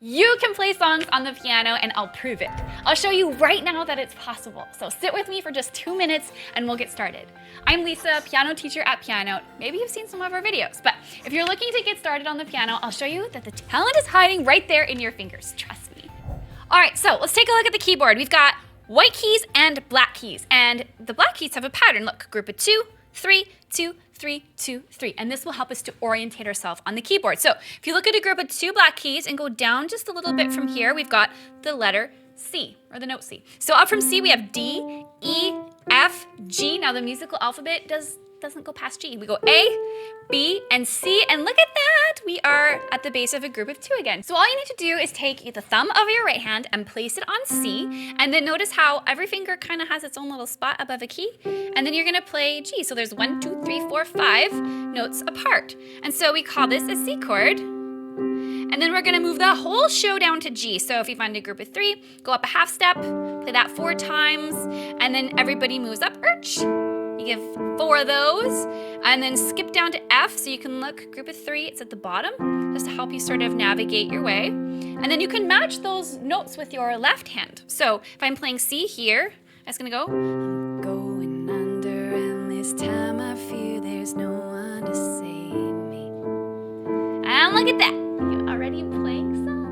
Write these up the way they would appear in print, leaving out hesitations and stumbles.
You can play songs on the piano and I'll prove it. I'll show you right now that it's possible. So sit with me for just 2 minutes and we'll get started. I'm Lisa, piano teacher at Pianote. Maybe you've seen some of our videos, but if you're looking to get started on the piano, I'll show you that the talent is hiding right there in your fingers. Trust me. All right, so let's take a look at the keyboard. We've got white keys and black keys, and the black keys have a pattern. Look, group of 2, 3, 2, 3, 2, 3, and this will help us to orientate ourselves on the keyboard. So if you look at a group of 2 black keys and go down just a little bit from here, we've got the letter C, or the note C. So up from C we have D, E, F, G. Now the musical alphabet doesn't go past G. We go A, B, and C, and look at that! We are at the base of a group of 2 again. So all you need to do is take the thumb of your right hand and place it on C, and then notice how every finger kind of has its own little spot above a key, and then you're gonna play G. So there's 1, 2, 3, 4, 5 notes apart. And so we call this a C chord, and then we're gonna move the whole show down to G. So if you find a group of 3, go up a half step, play that 4 times, and then everybody moves up, arch. You give 4 of those, and then skip down to F, so you can look, group of 3, it's at the bottom, just to help you sort of navigate your way. And then you can match those notes with your left hand. So if I'm playing C here, I'm just gonna go, I'm going under, and this time I fear there's no one to save me. And look at that, you're already playing songs.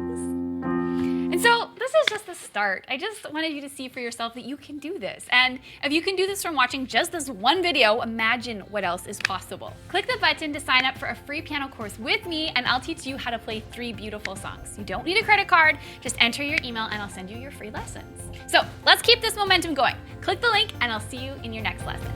And so this is just the start. I just wanted you to see for yourself that you can do this. And if you can do this from watching just this one video, imagine what else is possible. Click the button to sign up for a free piano course with me, and I'll teach you how to play 3 beautiful songs. You don't need a credit card, just enter your email and I'll send you your free lessons. So let's keep this momentum going. Click the link and I'll see you in your next lesson.